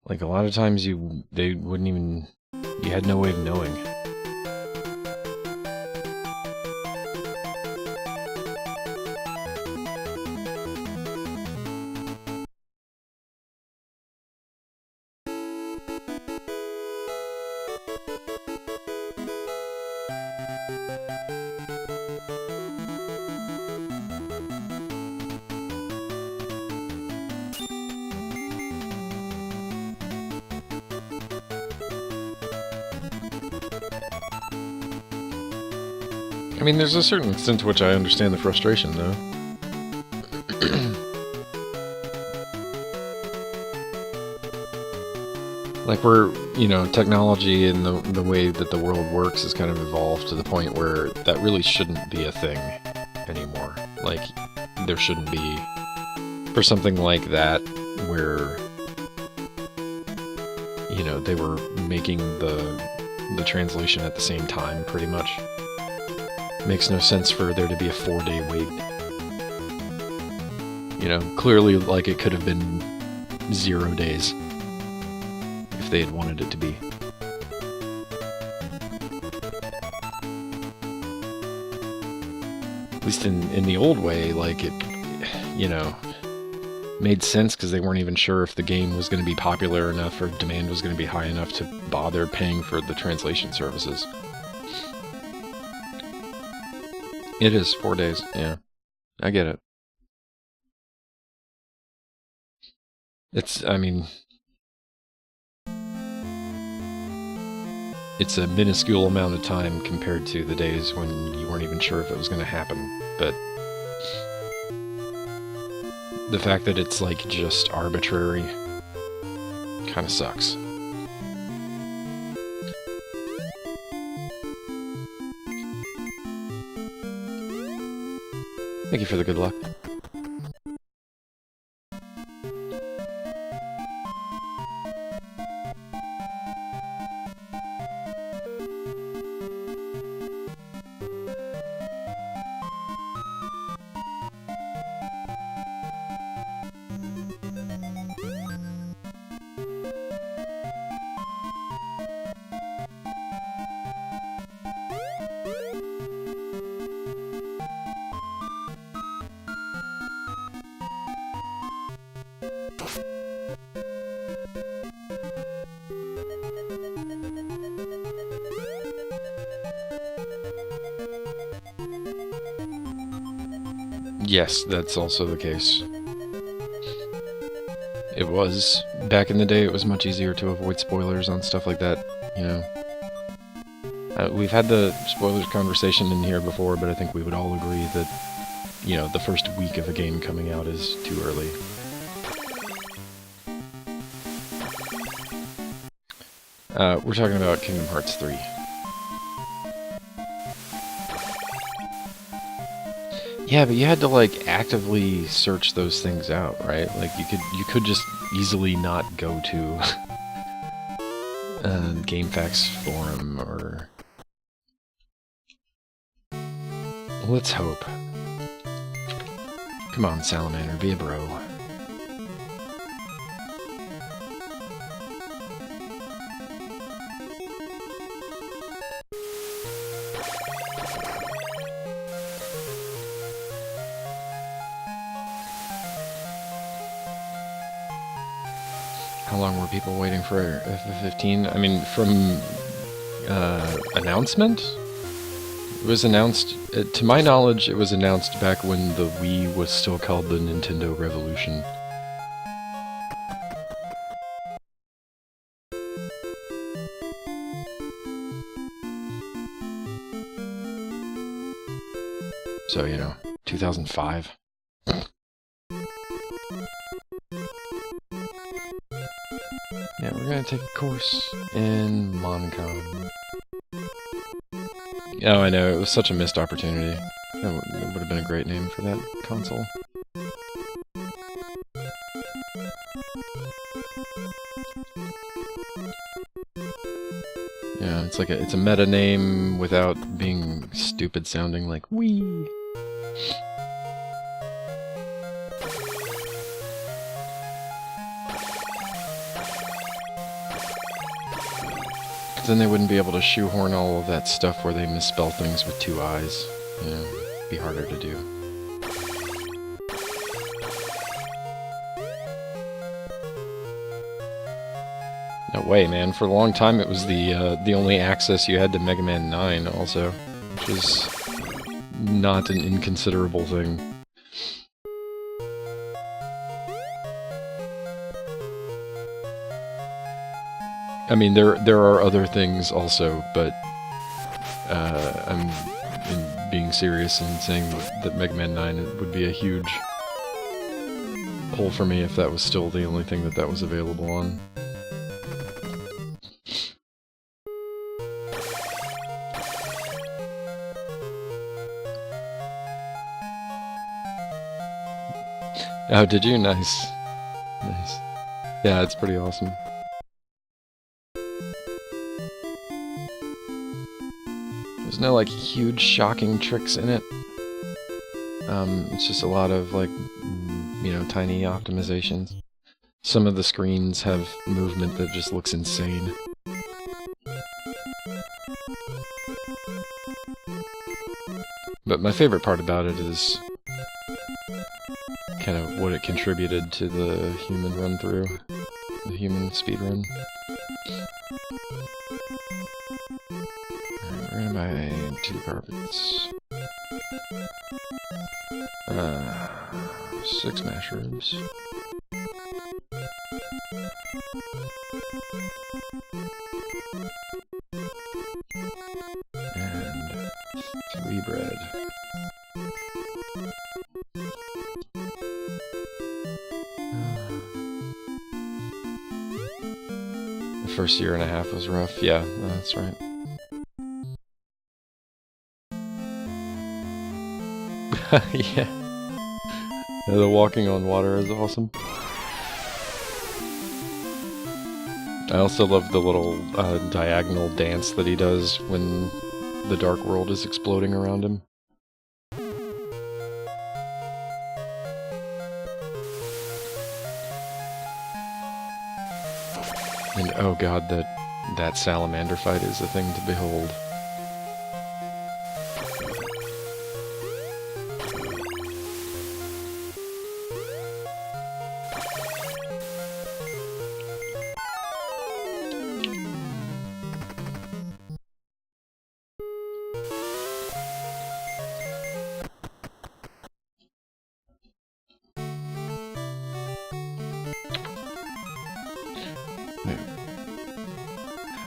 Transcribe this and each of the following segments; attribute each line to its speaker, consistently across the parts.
Speaker 1: Like, a lot of times they wouldn't even... You had no way of knowing. I mean, there's a certain extent to which I understand the frustration, though. Like, technology and the way that the world works has kind of evolved to the point where that really shouldn't be a thing anymore. Like, there shouldn't be, for something like that, where, they were making the translation at the same time, pretty much. Makes no sense for there to be a 4-day wait. Clearly, like, it could have been 0 days if they had wanted it to be. At least in the old way, like, it, made sense because they weren't even sure if the game was going to be popular enough or demand was going to be high enough to bother paying for the translation services. It is 4 days, yeah. I get it. It's a minuscule amount of time compared to the days when you weren't even sure if it was going to happen, but the fact that it's, like, just arbitrary kind of sucks. Thank you for the good luck. Yes, that's also the case. It was. Back in the day, it was much easier to avoid spoilers on stuff like that, we've had the spoilers conversation in here before, but I think we would all agree that, the first week of a game coming out is too early. We're talking about Kingdom Hearts 3. Yeah, but you had to, like, actively search those things out, right? Like, you could just easily not go to GameFAQs forum or... Let's hope. Come on, Salamander, be a bro. How long were people waiting for FF15? I mean, from announcement? It was announced, to my knowledge, it was announced back when the Wii was still called the Nintendo Revolution. So, 2005. Yeah, we're gonna take a course in Moncom. Oh, I know, it was such a missed opportunity. That would have been a great name for that console. Yeah, it's a meta name without being stupid sounding like Wii. Then they wouldn't be able to shoehorn all of that stuff where they misspell things with 2 eyes. You know, it'd be harder to do. No way, man. For a long time it was the only access you had to Mega Man 9 also, which was not an inconsiderable thing. I mean, there are other things also, but I'm being serious and saying that Mega Man 9 would be a huge pull for me if that was still the only thing that was available on. Oh, did you? Nice. Nice. Yeah, it's pretty awesome. There's no, like, huge shocking tricks in it. It's just a lot of, like, you know, tiny optimizations. Some of the screens have movement that just looks insane. But my favorite part about it is kind of what it contributed to the human run-through, the human speedrun. Alright, we're gonna buy 2 carpets. 6 mushrooms. And 3 bread. The first year and a half was rough. Yeah, that's right. Yeah. The walking on water is awesome. I also love the little diagonal dance that he does when the dark world is exploding around him. And oh god, that salamander fight is a thing to behold.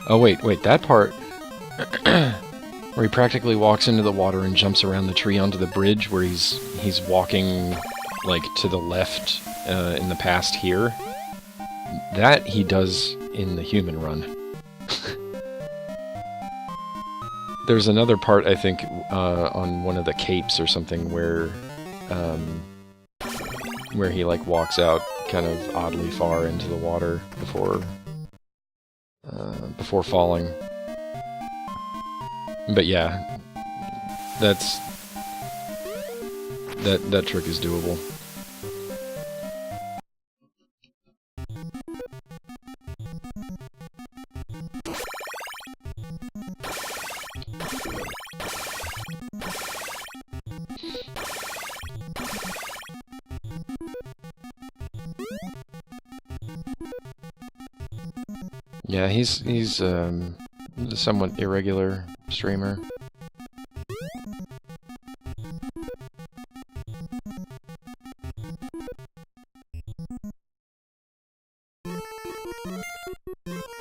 Speaker 1: Oh wait, that part where he practically walks into the water and jumps around the tree onto the bridge where he's walking like to the left in the past here. That he does in the human run. There's another part, I think, on one of the capes or something where he like walks out kind of oddly far into the water before falling. But yeah, that trick is doable. Yeah, he's a somewhat irregular streamer.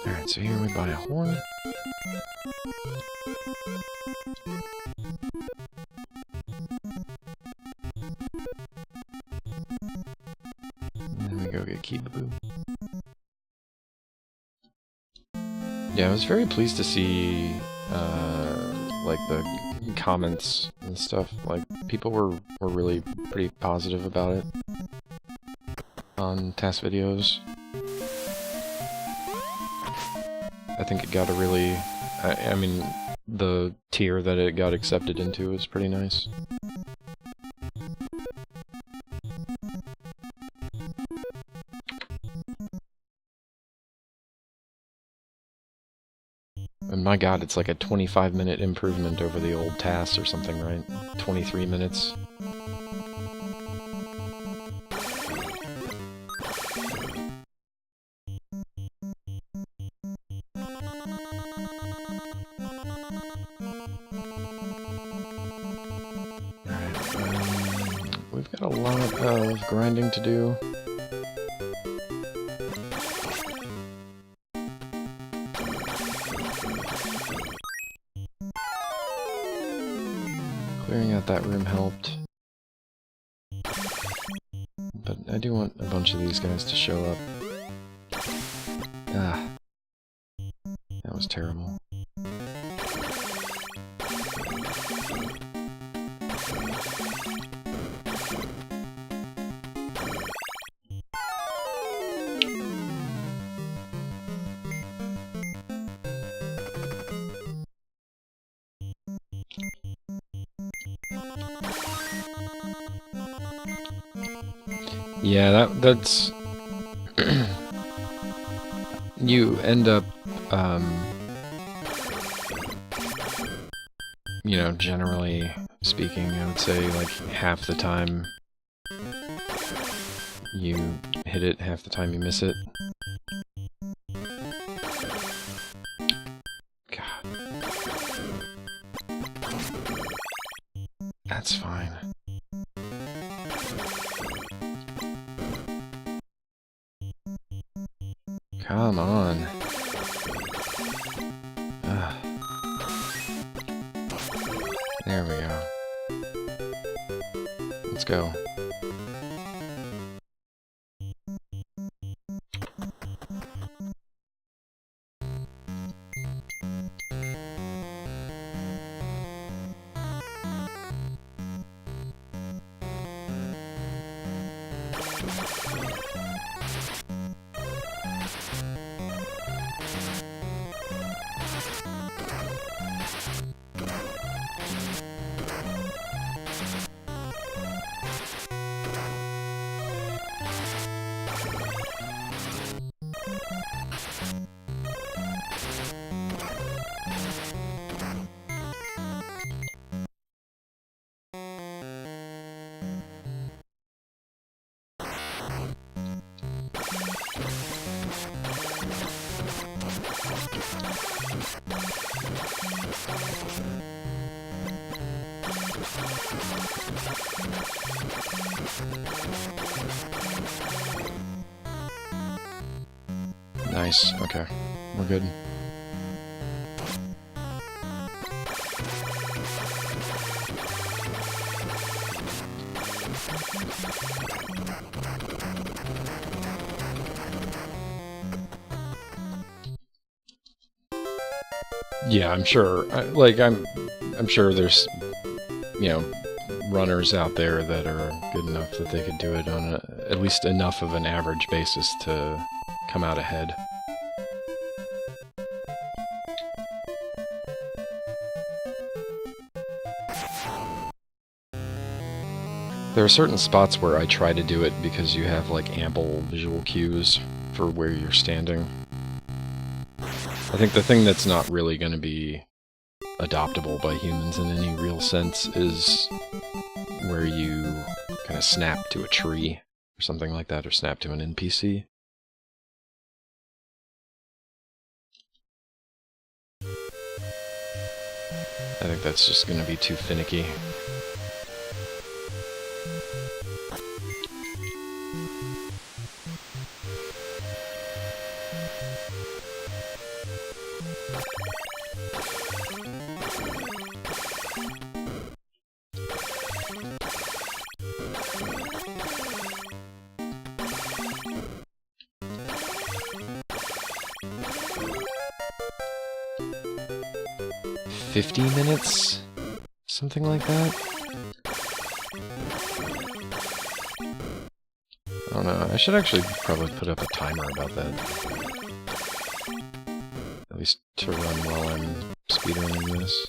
Speaker 1: Alright, so here we buy a horn. And then we go get Keebaboo. Yeah, I was very pleased to see, like, the comments and stuff. Like, people were really pretty positive about it on test videos. I think it got a really... I mean, the tier that it got accepted into was pretty nice. And my god, it's like a 25-minute improvement over the old tasks or something, right? 23 minutes. Alright, we've got a lot of grinding to do. Clearing out that room helped. But I do want a bunch of these guys to show up. Ah. That was terrible. Yeah, that's... you end up, you know, generally speaking, I would say, like, half the time you hit it, half the time you miss it. God. That's fine. Come on. Ugh. There we go. Let's go. Nice, okay. We're good. Yeah, I'm sure. I'm sure there's, you know, runners out there that are good enough that they could do it on at least enough of an average basis to come out ahead. There are certain spots where I try to do it because you have, like, ample visual cues for where you're standing. I think the thing that's not really going to be adoptable by humans in any real sense is where you kind of snap to a tree or something like that, or snap to an NPC. I think that's just going to be too finicky. $50? Something like that? I don't know, I should actually probably put up a timer about that. At least to run while I'm speedrunning this.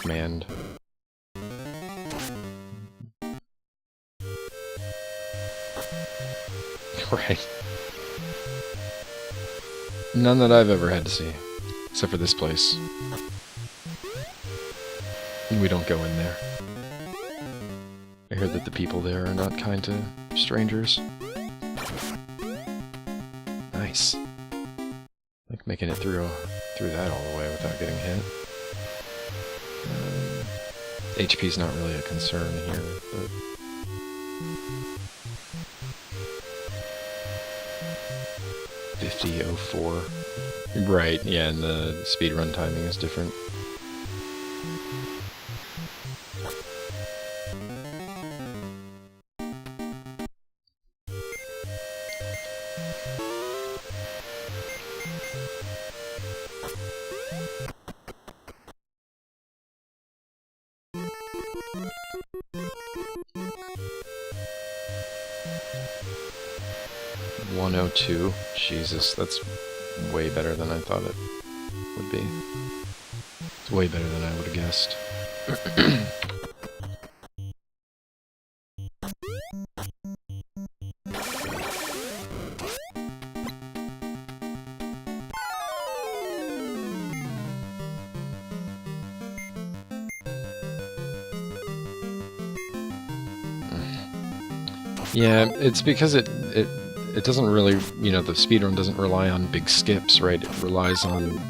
Speaker 1: Command. Right. None that I've ever had to see. Except for this place. We don't go in there. I hear that the people there are not kind to strangers. Nice. Like making it through that all the way without getting hit. HP's not really a concern here, but... .50.04. Right, yeah, and the speedrun timing is different. .102. Jesus, that's way better than I thought it would be. It's way better than I would have guessed. Yeah, it's because it doesn't really, you know, the speedrun doesn't rely on big skips, right? It relies on,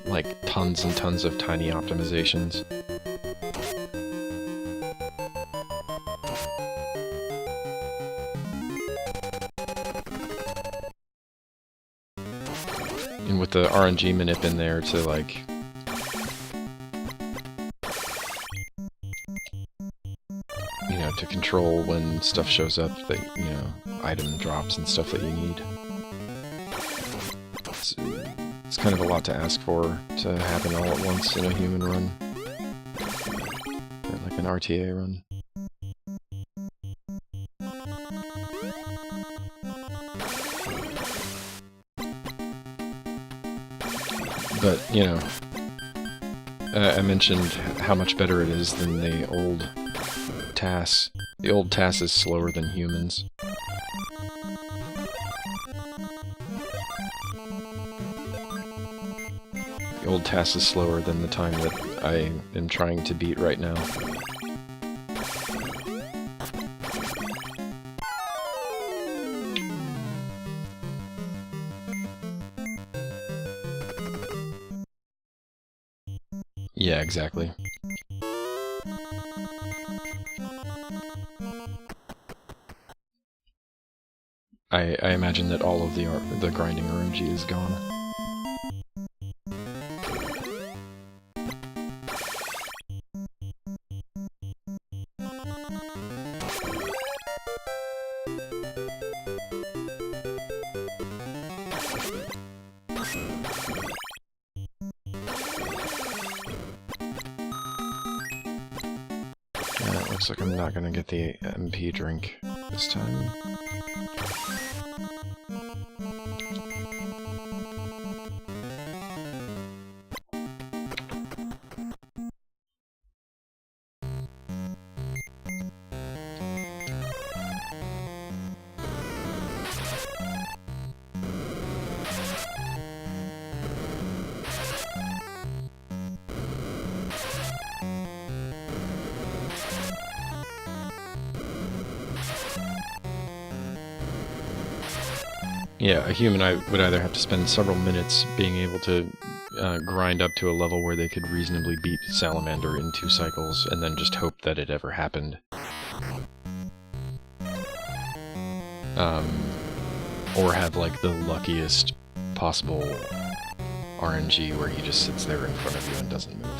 Speaker 1: like, tons and tons of tiny optimizations. And with the RNG manip in there to, like... you know, to control when stuff shows up that, you know, item drops and stuff that you need. It's kind of a lot to ask for to happen all at once in a human run. Or like an RTA run. But, you know, I mentioned how much better it is than the old TAS. The old TAS is slower than humans. The old TAS is slower than the time that I am trying to beat right now. Yeah, exactly. I imagine that all of the grinding RNG is gone. It looks like I'm not gonna get the MP drink this time. Yeah, a human I would either have to spend several minutes being able to grind up to a level where they could reasonably beat Salamander in 2 cycles, and then just hope that it ever happened. Or have, like, the luckiest possible RNG where he just sits there in front of you and doesn't move.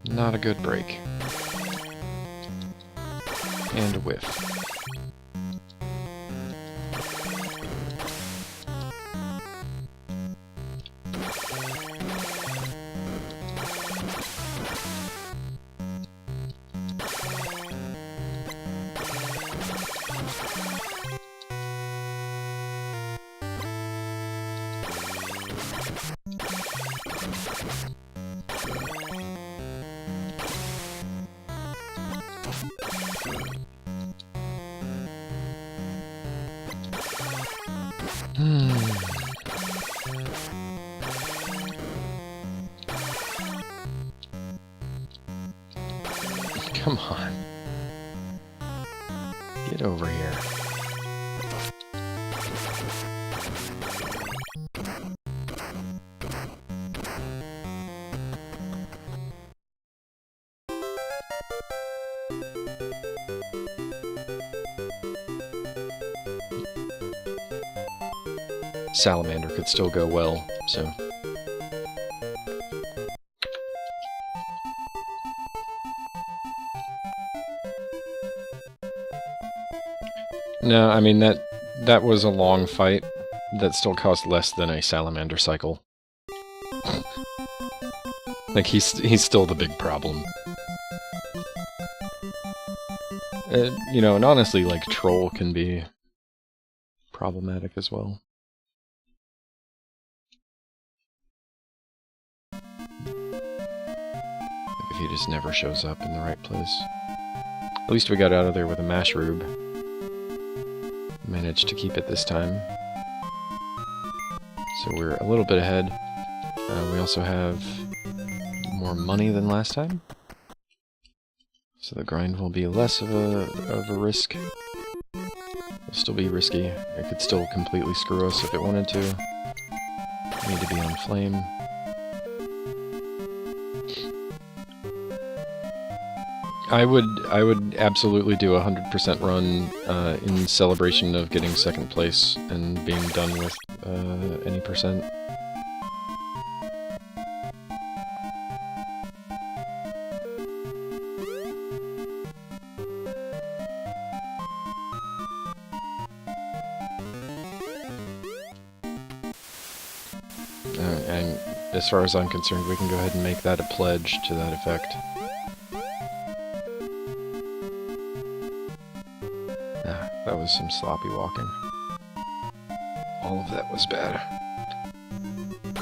Speaker 1: Not a good break. And a whiff. Come on. Get over here. Salamander could still go well, so... No, I mean, that was a long fight that still cost less than a salamander cycle. Like, he's still the big problem. You know, and honestly, like, Troll can be problematic as well. Like, if he just never shows up in the right place. At least we got out of there with a Mashroob. Managed to keep it this time. So we're a little bit ahead. We also have more money than last time. So the grind will be less of a risk. It'll still be risky. It could still completely screw us if it wanted to. Need to be on flame. I would absolutely do a 100% run in celebration of getting second place and being done with any percent. And as far as I'm concerned, we can go ahead and make that a pledge to that effect. That was some sloppy walking. All of that was bad.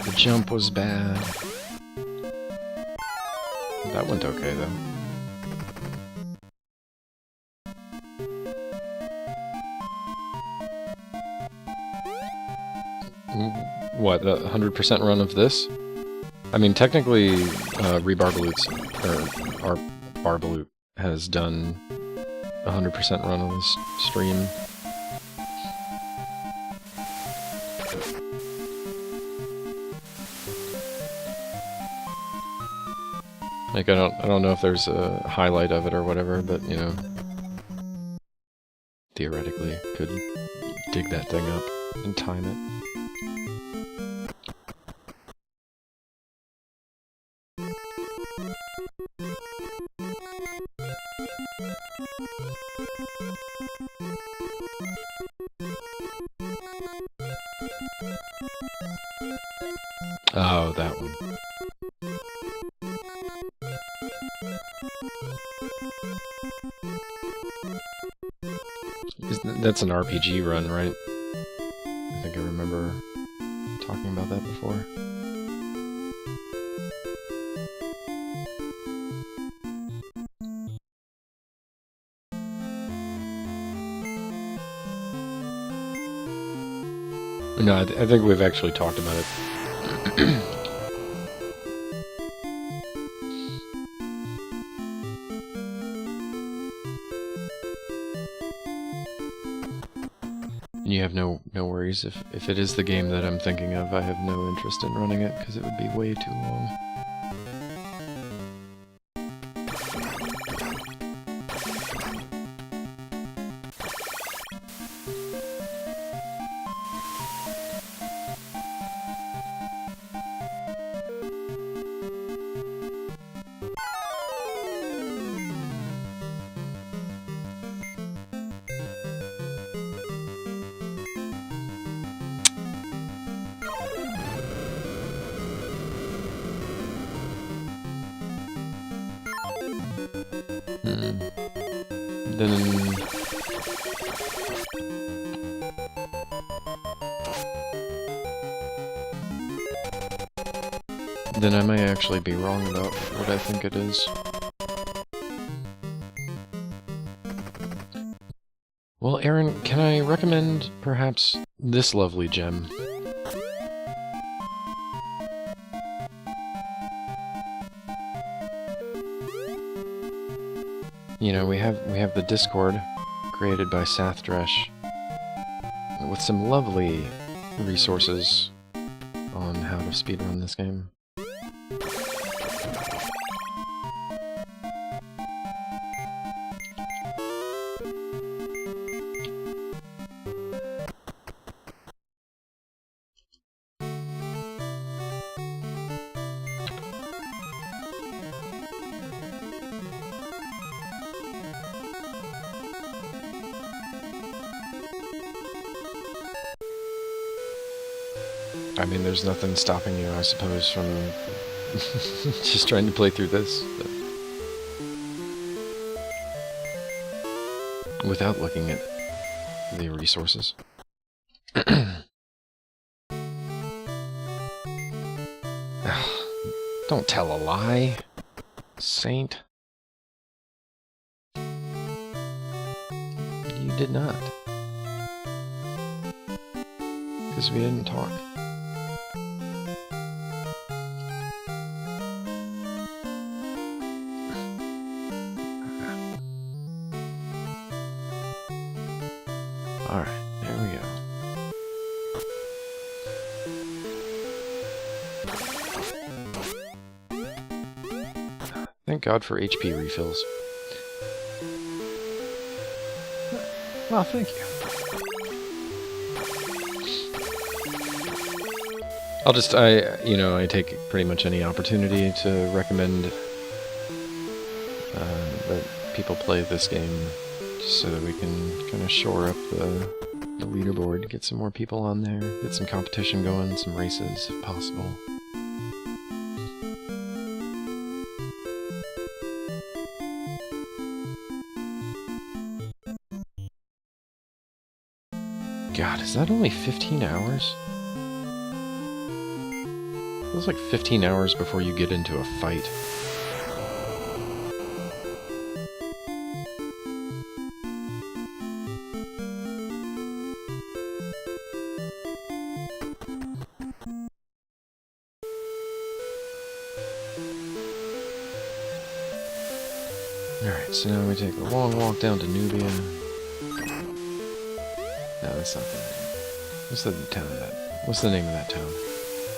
Speaker 1: The jump was bad. That went okay, though. What, the 100% run of this? I mean, technically, Barbaloot has done 100% run on this stream. Like, I don't know if there's a highlight of it or whatever, but, you know, theoretically could dig that thing up and time it. Oh, that one. That's an RPG run, right? I think I remember talking about that before. No, I think we've actually talked about it. You have no worries. If it is the game that I'm thinking of, I have no interest in running it, because it would be way too long. Then I may actually be wrong about what I think it is. Well, Aaron, can I recommend perhaps this lovely gem. You know, we have the Discord created by Sathdresh with some lovely resources on how to speedrun this game. I mean, there's nothing stopping you, I suppose, from just trying to play through this, but without looking at the resources. Don't tell a lie, Saint. You did not. Because we didn't talk. Alright, there we go. Thank God for HP refills. Well, thank you. I take pretty much any opportunity to recommend that people play this game just so that we can kind of shore up the leaderboard, get some more people on there, get some competition going, some races if possible. God, is that only 15 hours? It feels like 15 hours before you get into a fight. Alright, so now we take a long walk down to Nubia. No, that's not the name. What's the town of that? What's the name of that town?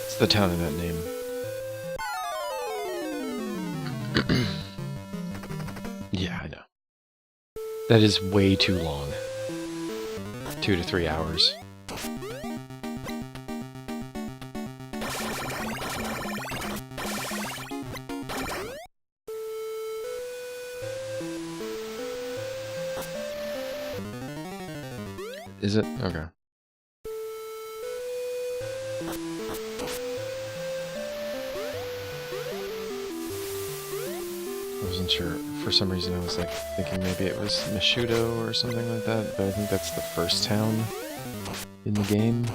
Speaker 1: It's the town of that name. Yeah, I know. That is way too long. 2 to 3 hours. Is it? Okay. I wasn't sure. For some reason I was like thinking maybe it was Nishudo or something like that, but I think that's the first town in the game.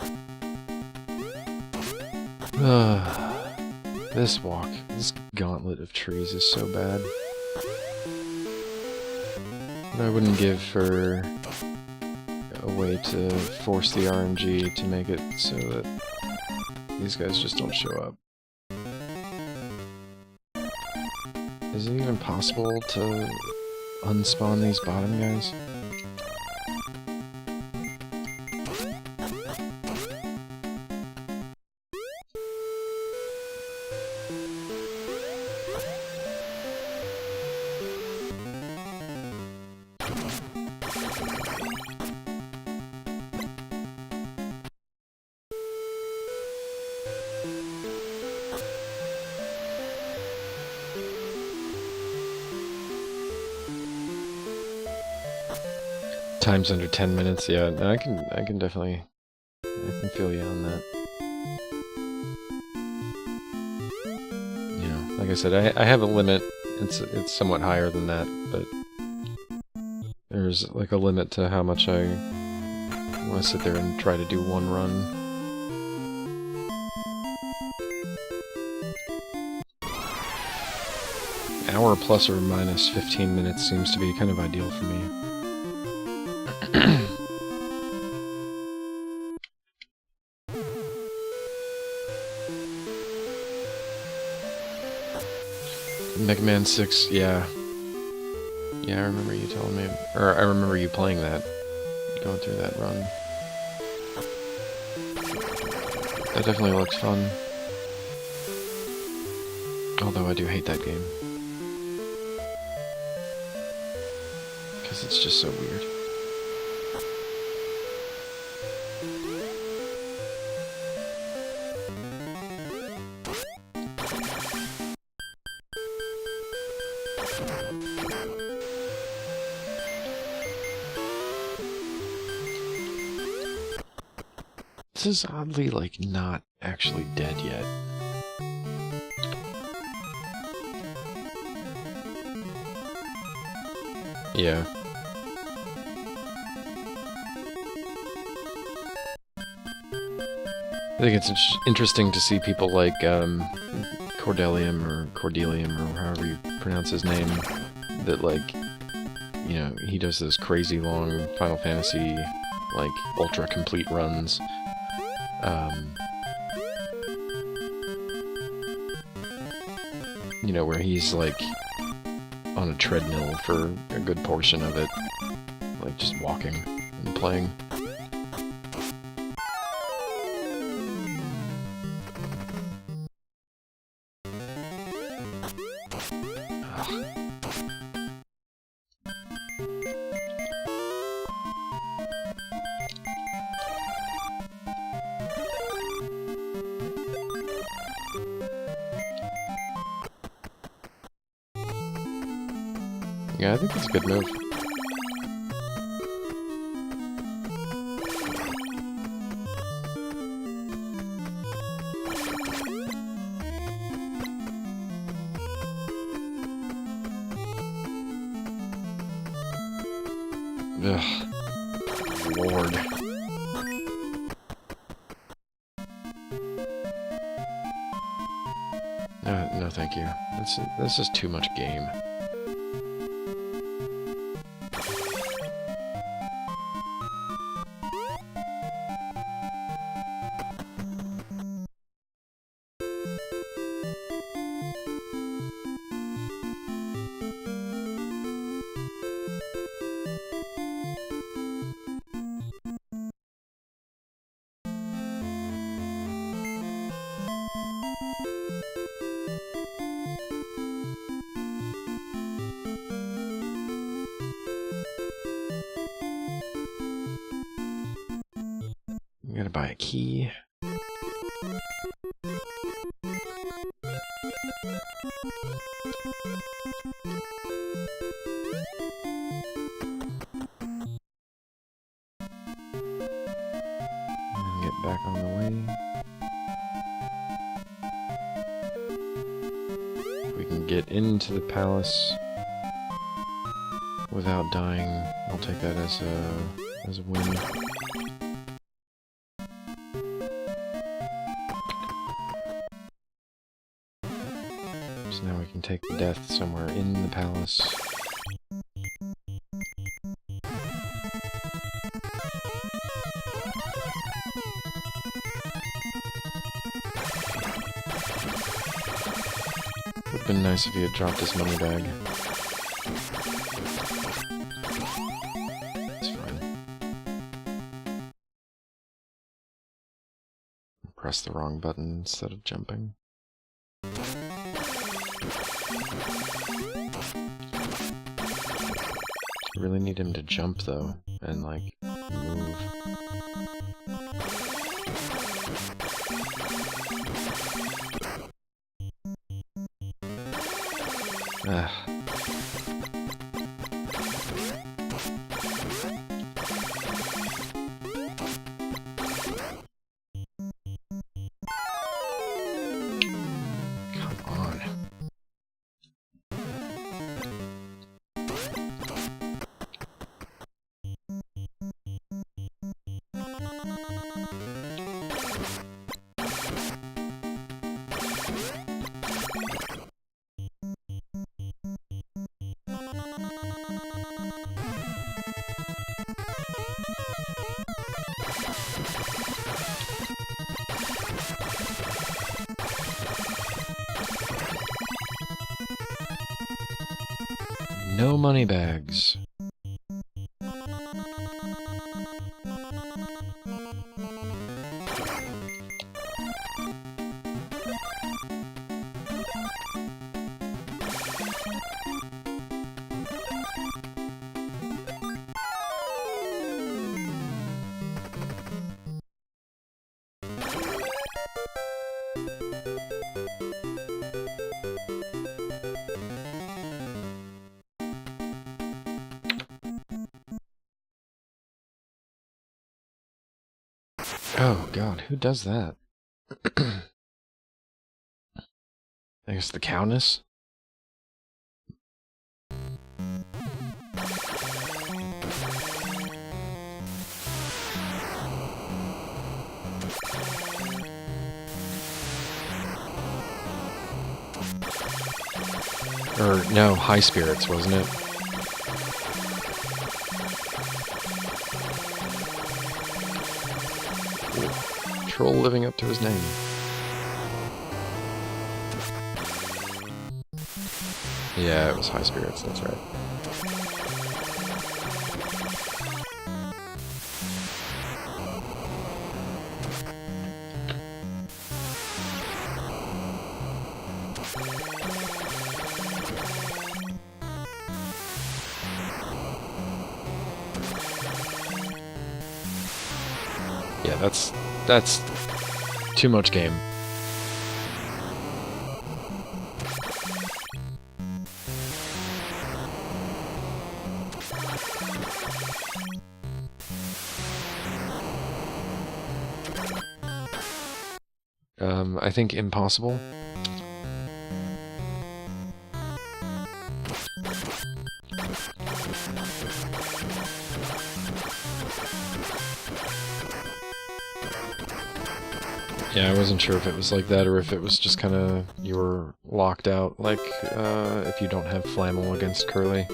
Speaker 1: This walk, this gauntlet of trees is so bad. But I wouldn't give for a way to force the RNG to make it so that these guys just don't show up. Is it even possible to unspawn these bottom guys? Time's under 10 minutes, yeah, I can definitely, I can feel you on that. You know, like I said, I have a limit, it's somewhat higher than that, but there's like a limit to how much I want to sit there and try to do one run. Hour plus or minus 15 minutes seems to be kind of ideal for me. Mega Man 6, yeah. Yeah, I remember you telling me, or I remember you playing that, going through that run. That definitely looks fun. Although I do hate that game. Because it's just so weird. This is oddly, like, not actually dead yet. Yeah. I think it's interesting to see people like Cordelium or Cordelium or however you pronounce his name, that, like, you know, he does those crazy long Final Fantasy, like, ultra complete runs. You know, where he's, like, on a treadmill for a good portion of it, like, just walking and playing. Yeah, I think it's a good move. Ugh. Lord. No, thank you. This is too much game. I'm gonna buy a key. And get back on the way. If we can get into the palace without dying, I'll take that as a win. So now we can take the death somewhere in the palace. Would've been nice if he had dropped his money bag. It's fine. Press the wrong button instead of jumping. I really need him to jump, though, and, like, move. Ah. Come on. No money bags. Oh god, who does that? I guess the Countess? Or, no, High Spirits, wasn't it? Troll living up to his name. Yeah, it was High Spirits, that's right. Yeah, that's too much game. I think impossible. Yeah, I wasn't sure if it was like that or if it was just kind of you were locked out, like if you don't have Flammel against Curly.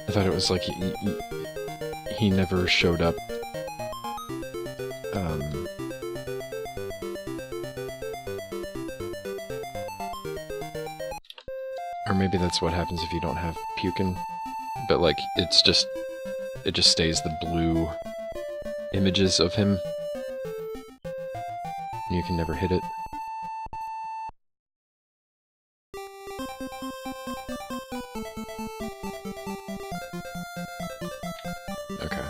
Speaker 1: I thought it was like he never showed up. Or maybe that's what happens if you don't have Pukin. But like, it just stays the blue images of him. You can never hit it. Okay.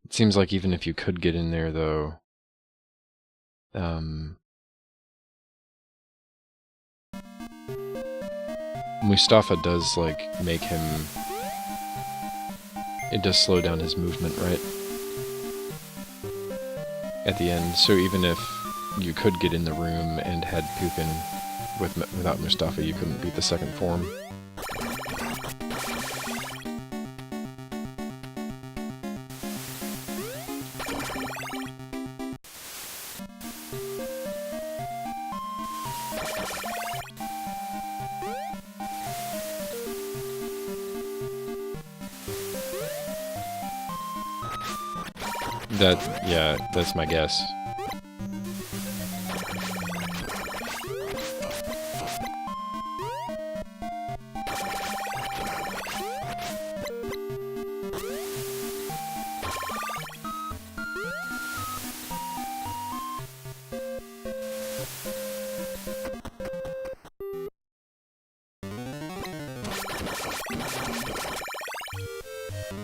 Speaker 1: It seems like even if you could get in there, though, Mustafa does, like, make him... It does slow down his movement, right? At the end, so even if you could get in the room and had Pukin without Mustafa, you couldn't beat the second form. Yeah, that's my guess.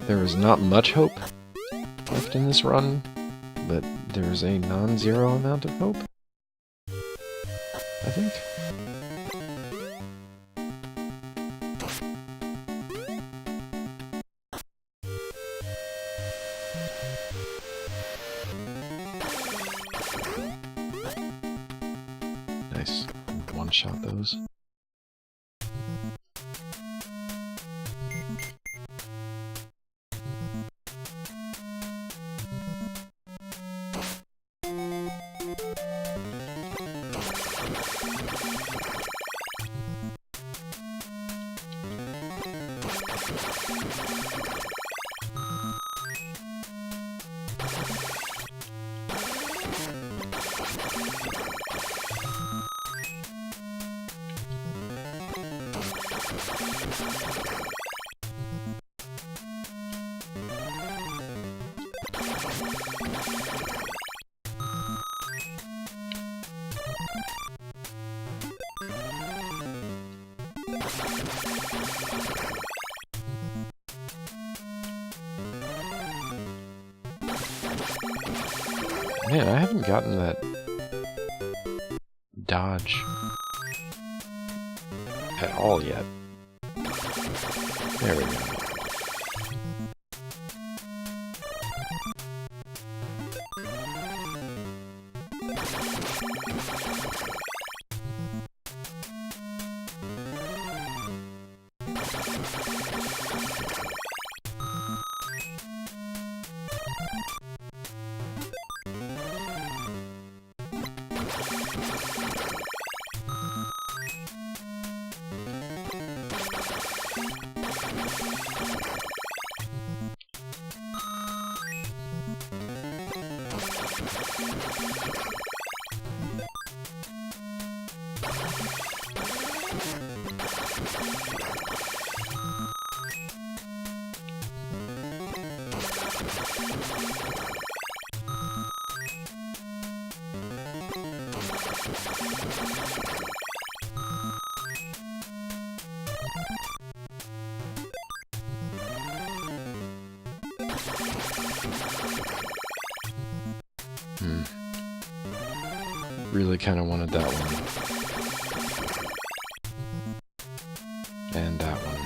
Speaker 1: There is not much hope left in this run, but there's a non-zero amount of hope, I think. Nice. One-shot those. Man, I haven't gotten that dodge at all yet. There we go. Really kind of wanted that one. And that one.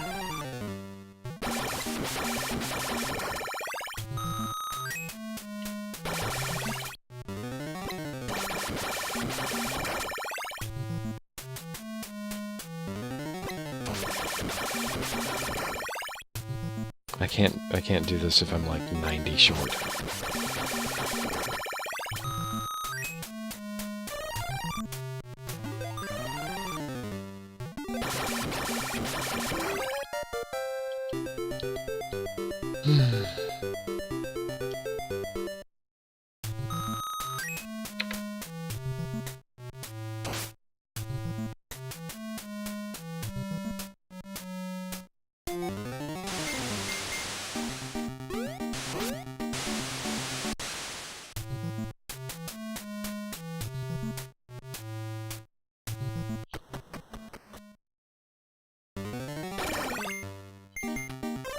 Speaker 1: I can't do this if I'm like 90 short.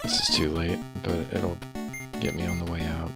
Speaker 1: This is too late, but it'll get me on the way out.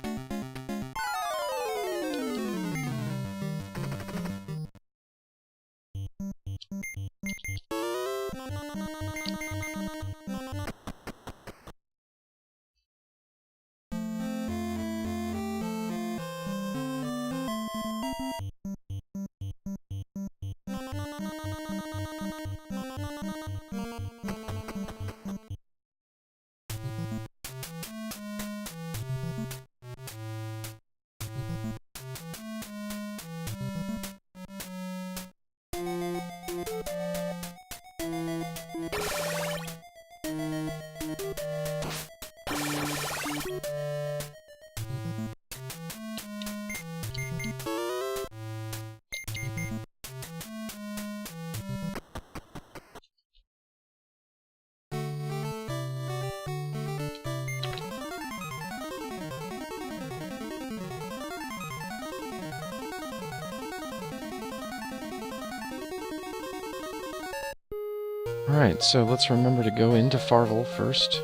Speaker 1: Alright, so let's remember to go into Farvel first.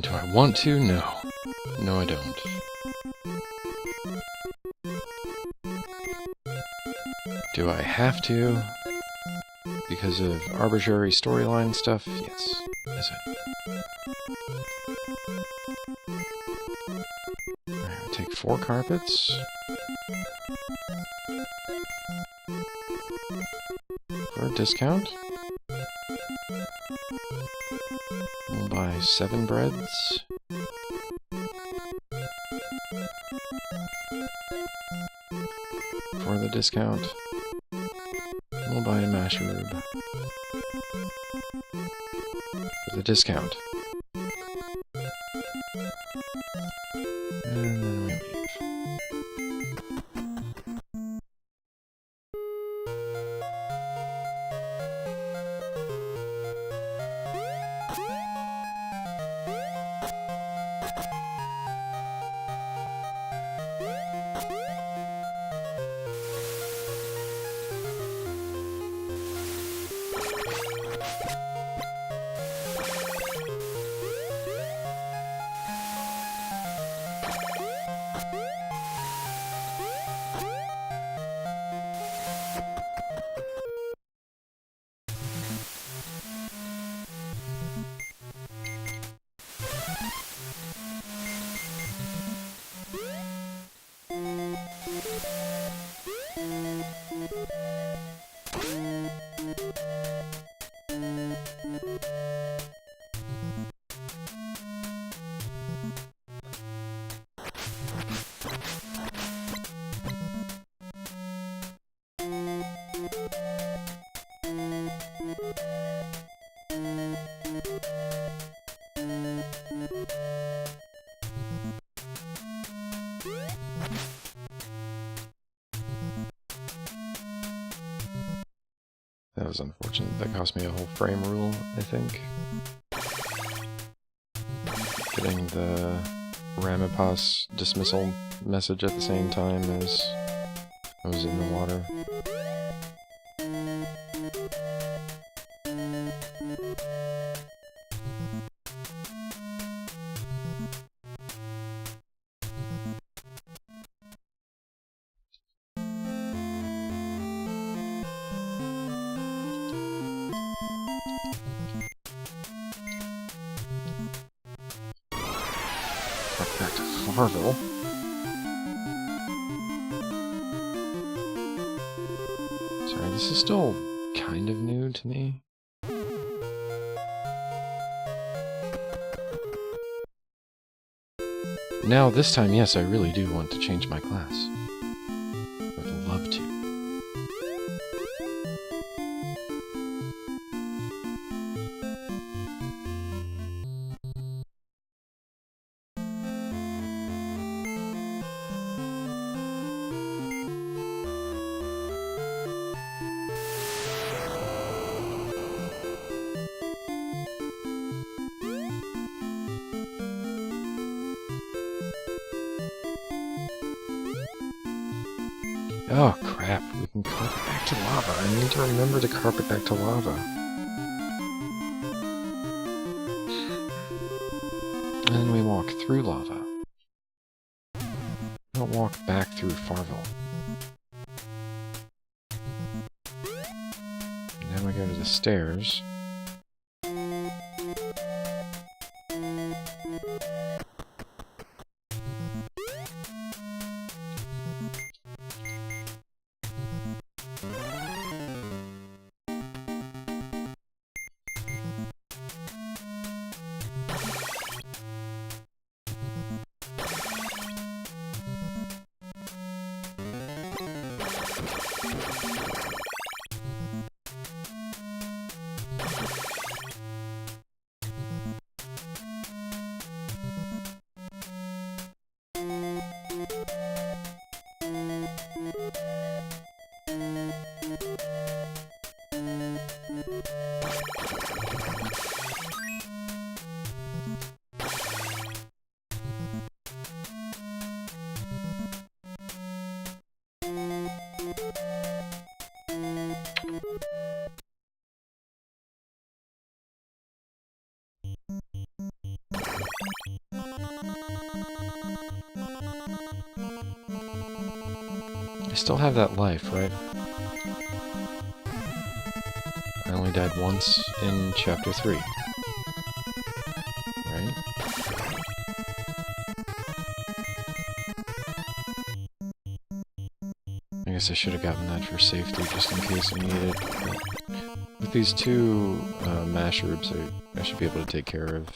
Speaker 1: Do I want to? No. No, I don't. Do I have to? Because of arbitrary storyline stuff? Yes. Is it? Alright, I'll take 4 carpets. For a discount. We'll buy 7 breads. For the discount. We'll buy a mushroom. For the discount. And then we leave. That was unfortunate. That cost me a whole frame rule, I think. Getting the Ramapos dismissal message at the same time as I was in the water. Back to Farville. Sorry, this is still kind of new to me. Now, this time, yes, I really do want to change my class. I would love to. Oh, crap. We can carpet back to lava. I need to remember to carpet back to lava. And then we walk through lava. Don't walk back through Farville. And then we go to the stairs. I still have that life, right? I only died once in Chapter 3. guess I should have gotten that for safety, just in case I need it. But with these two mushrooms, I should be able to take care of.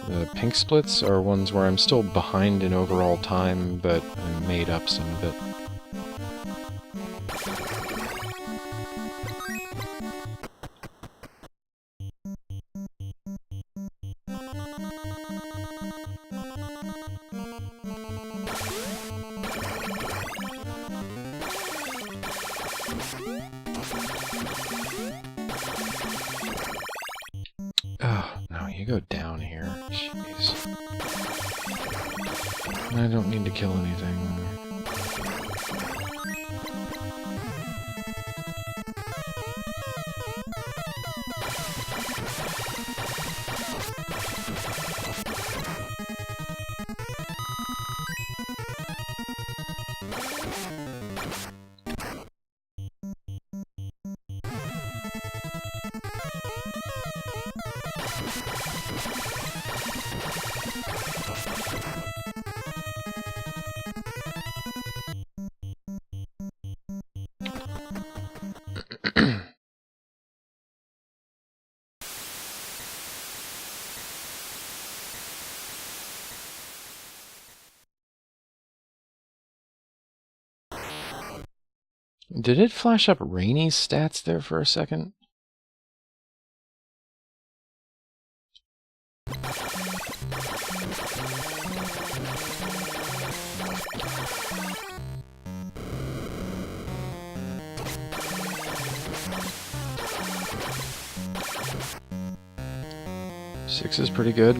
Speaker 1: The pink splits are ones where I'm still behind in overall time, but I made up some of it. Oh, no, you go down here. Jeez. I don't need to kill anything. Did it flash up Rainy's stats there for a second? Six is pretty good.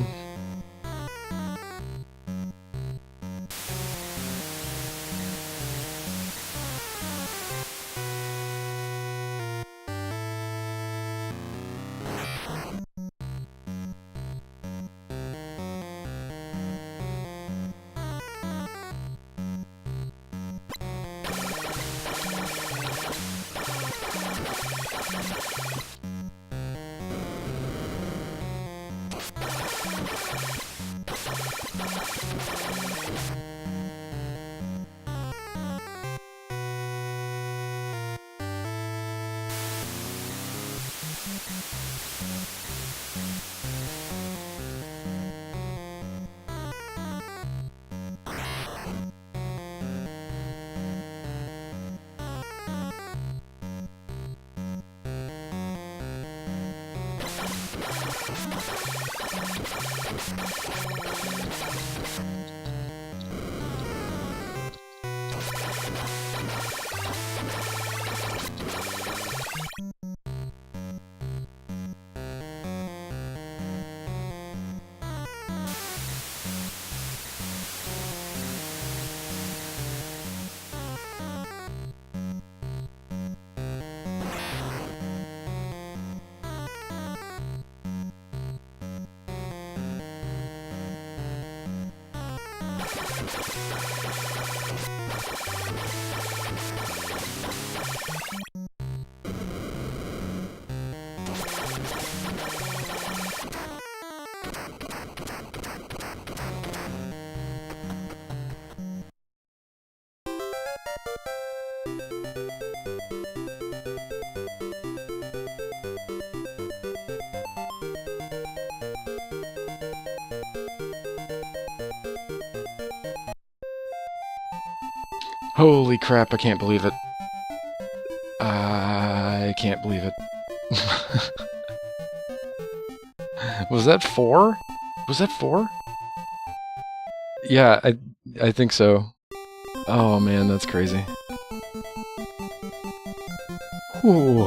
Speaker 1: Holy crap, I can't believe it. I can't believe it. Was that 4? Was that 4? Yeah, I think so. Oh man, that's crazy. Ooh.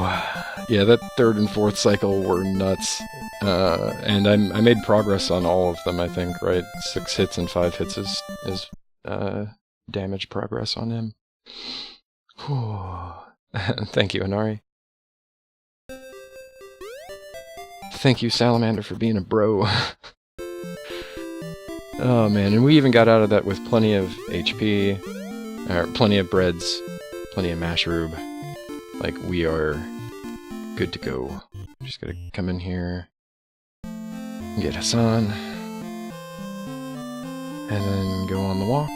Speaker 1: Yeah, that third and fourth cycle were nuts. And I made progress on all of them, I think, right? 6 hits and 5 hits is damage progress on him. Thank you, Inari. Thank you, Salamander, for being a bro. Oh man, and we even got out of that with plenty of HP, or plenty of breads, plenty of mashroob. Like, we are good to go. Just gotta come in here, get Hassan. And then go on the walk.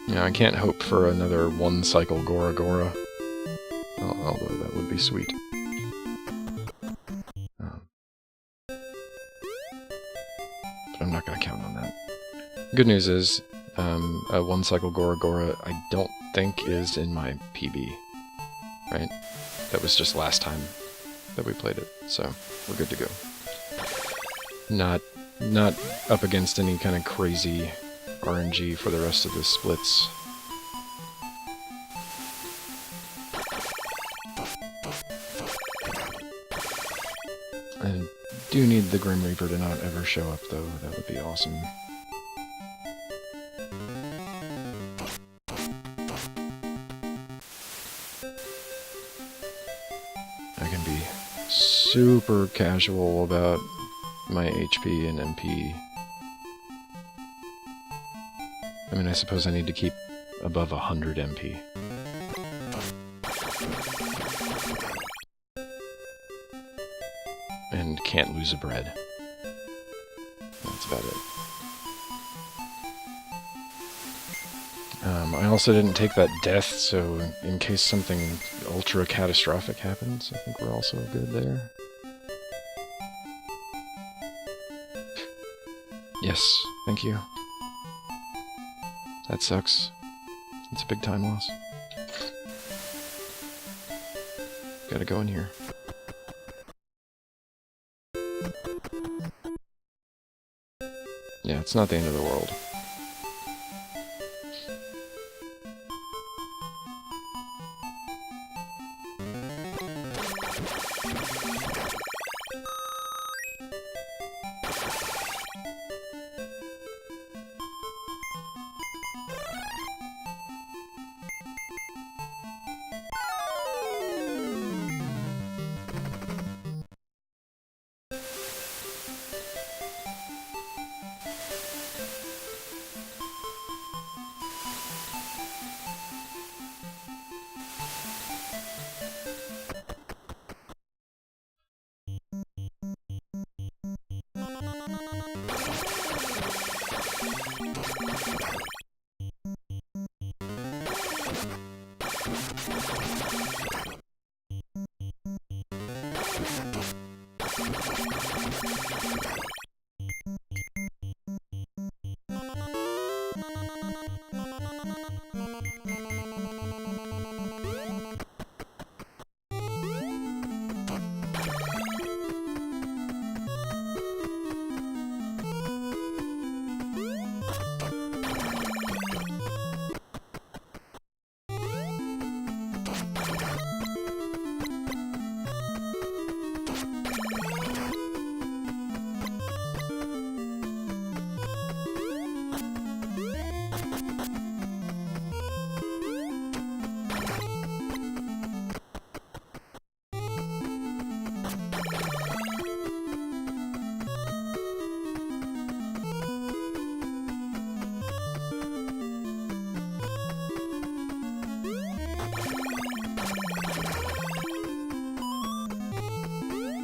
Speaker 1: You know, I can't hope for another one-cycle Gora Gora. Although that would be sweet. But I'm not going to count on that. Good news is, a one-cycle Gora Gora I don't think is in my PB. Right? That was just last time that we played it, so we're good to go. Not up against any kind of crazy RNG for the rest of the splits. I do need the Grim Reaper to not ever show up, though. That would be awesome. I can be super casual about my HP and MP. I mean, I suppose I need to keep above 100 MP. And can't lose a bread. That's about it. I also didn't take that death, so in case something ultra catastrophic happens, I think we're also good there. Yes, thank you. That sucks. It's a big time loss. Gotta go in here. Yeah, it's not the end of the world.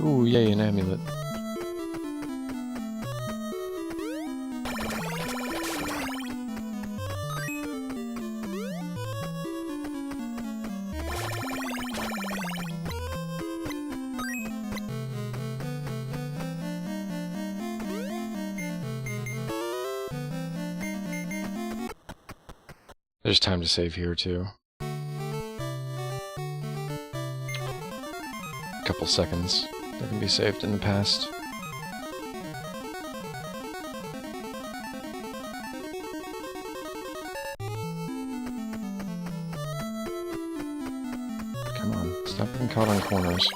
Speaker 1: Ooh, yay, an amulet. There's time to save here, too. A couple seconds that can be saved in the past. Come on, stop getting caught on corners.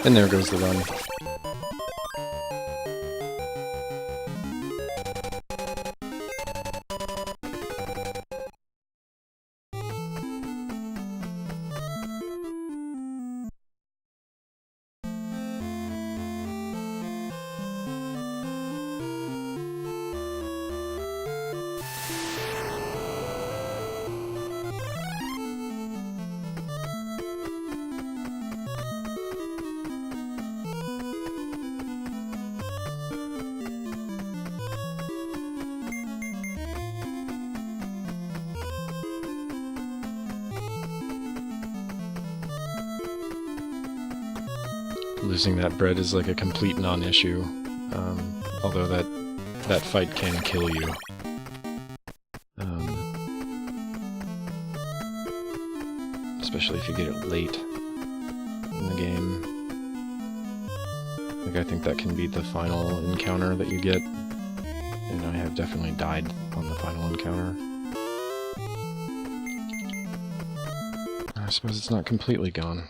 Speaker 1: And there goes the run. Losing that bread is like a complete non-issue, although that fight can kill you. Especially if you get it late in the game. Like, I think that can be the final encounter that you get, and I have definitely died on the final encounter. I suppose it's not completely gone.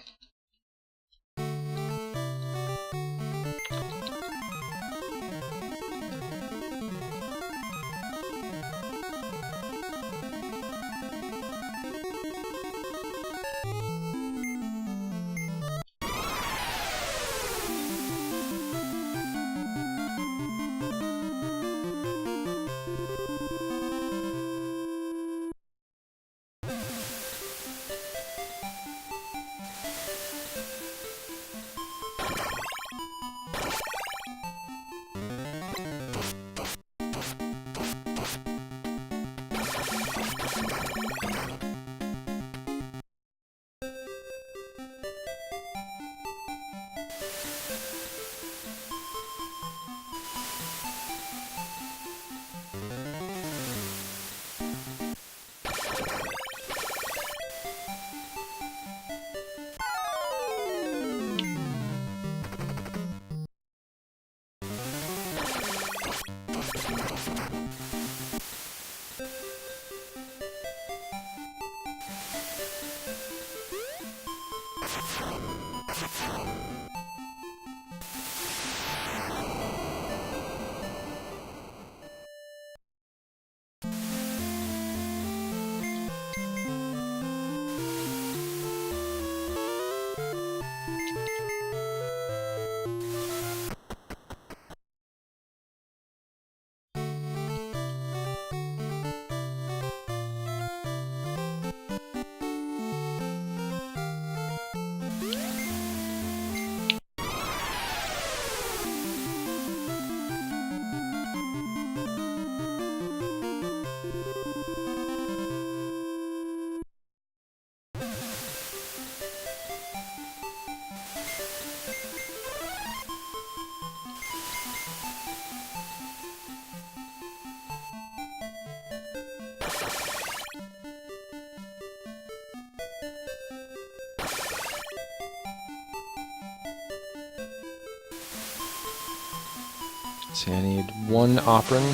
Speaker 1: See, I need one Operon.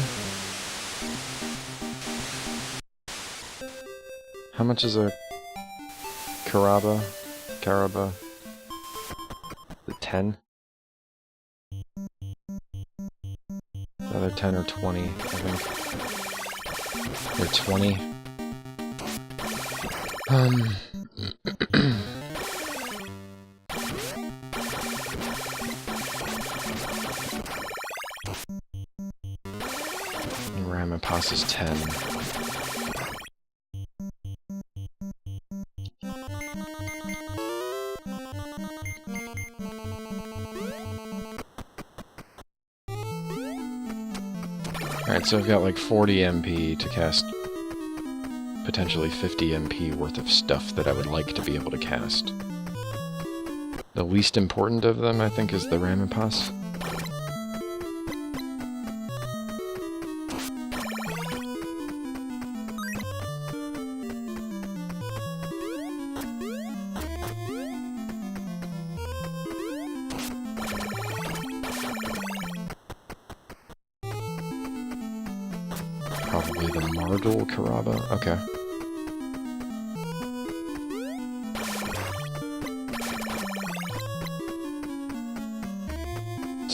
Speaker 1: How much is a Caraba? The 10? Either 10 or 20, I think. Or 20. Ramapas is 10. Alright, so I've got like 40 MP to cast potentially 50 MP worth of stuff that I would like to be able to cast. The least important of them, I think, is the Ramapas. Probably the Mardul Caraba. Okay.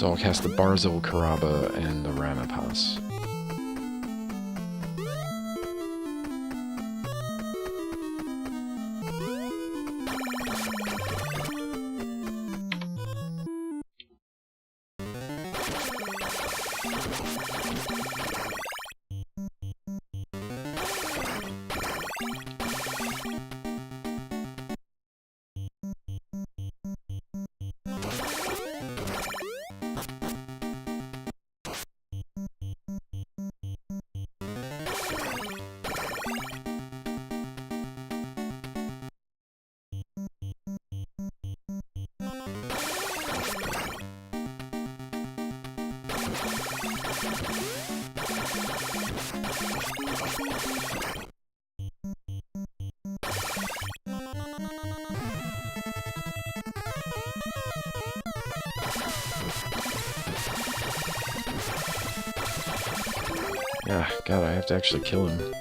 Speaker 1: So I'll cast the Barzil Karaba and the Ramapas. Ah, God, I have to actually kill him.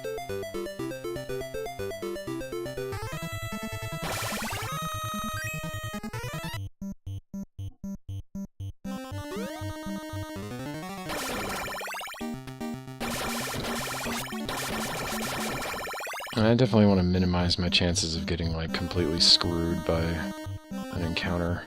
Speaker 1: I definitely want to minimize my chances of getting, like, completely screwed by an encounter.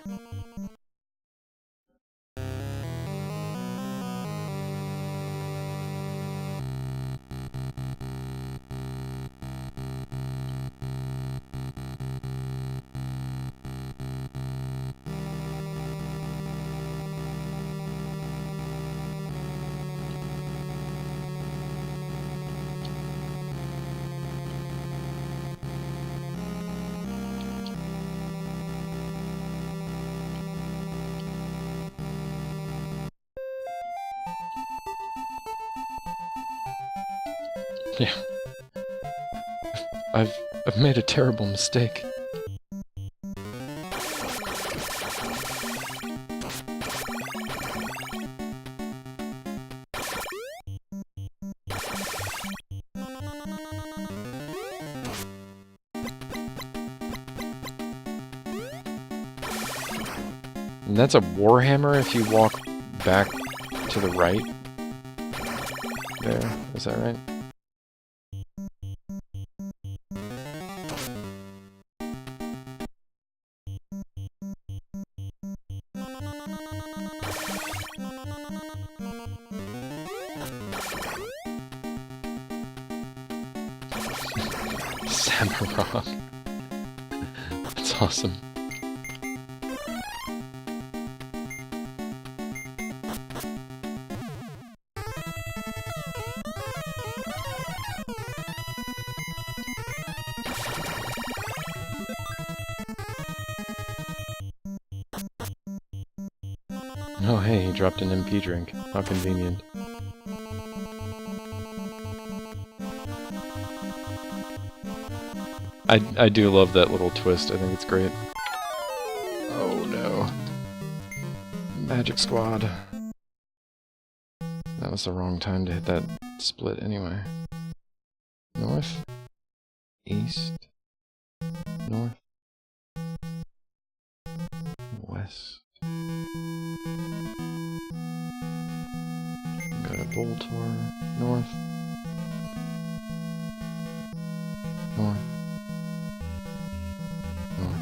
Speaker 1: Yeah. I've made a terrible mistake. And that's a Warhammer if you walk back to the right. There, is that right? Samarog. That's awesome. Oh hey, he dropped an MP drink. How convenient. I do love that little twist. I think it's great. Oh no. Magic Squad. That was the wrong time to hit that split anyway. North. East. North. West. Go to Boltor. North. North. North.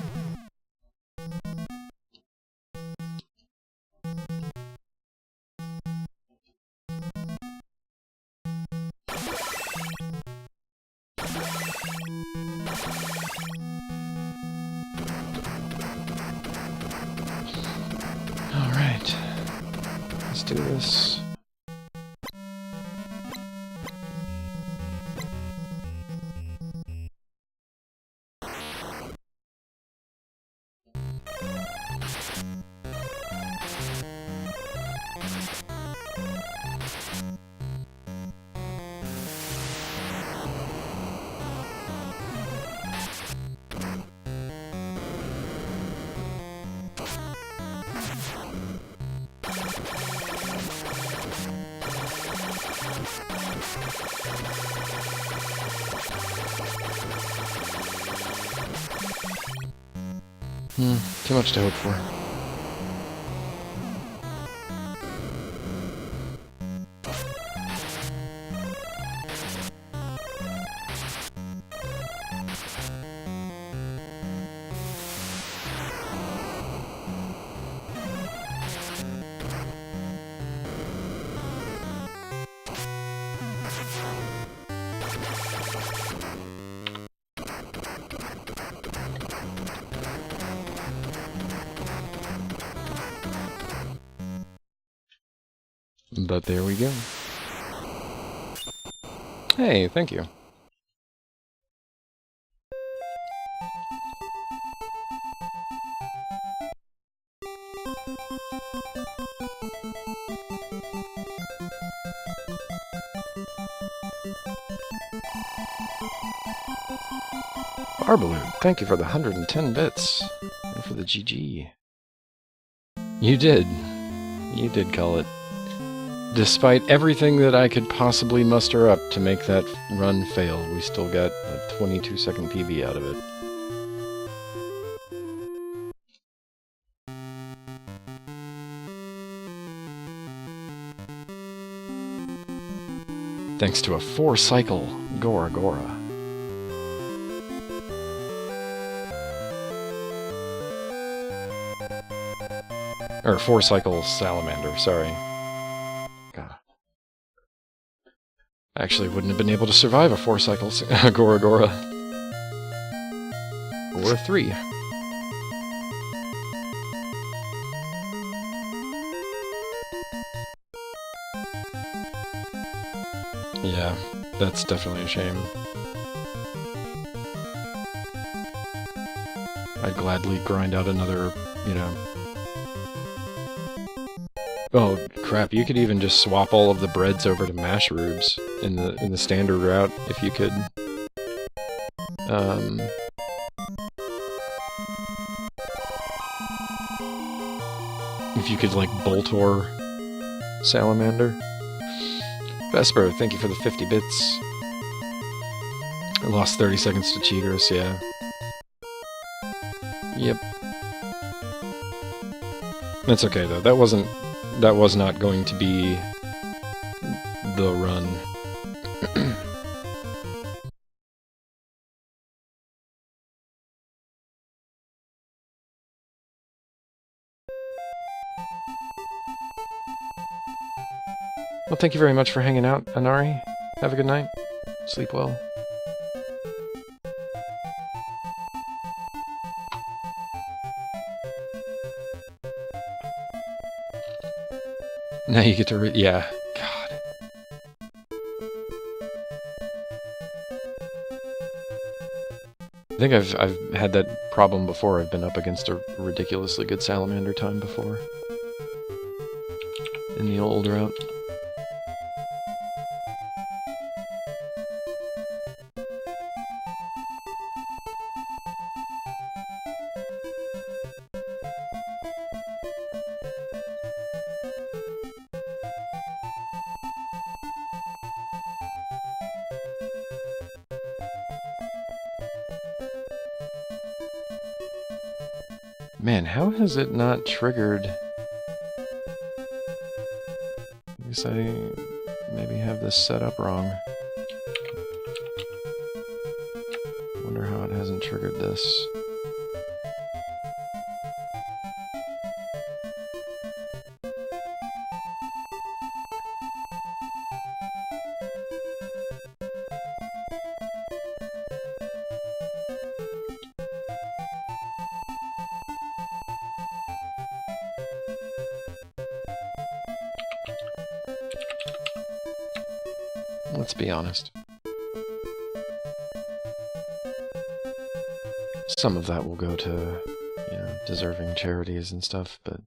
Speaker 1: Alright. Let's do this. Too much to hope for. But there we go. Hey, thank you. Barbaloo, thank you for the 110 bits. And for the GG. You did. You did call it. Despite everything that I could possibly muster up to make that run fail, we still got a 22-second PB out of it. Thanks to a 4-cycle Gora Gora. Or 4-cycle Salamander, sorry. God. I actually wouldn't have been able to survive a 4-cycle Gora Gora. Or a 3. Yeah, that's definitely a shame. I'd gladly grind out another, you know... Oh, crap, you could even just swap all of the breads over to mash rubes in the standard route, if you could. If you could, like, Boltor Salamander. Vesper, thank you for the 50 bits. I lost 30 seconds to Tigris, yeah. Yep. That's okay, though. That was not going to be the run. Well, thank you very much for hanging out, Anari. Have a good night. Sleep well. Now you get to yeah. God. I think I've had that problem before. I've been up against a ridiculously good Salamander time before. In the old route. Man, how has it not triggered? I guess I maybe have this set up wrong. Wonder how it hasn't triggered this. Let's be honest. Some of that will go to, you know, deserving charities and stuff, but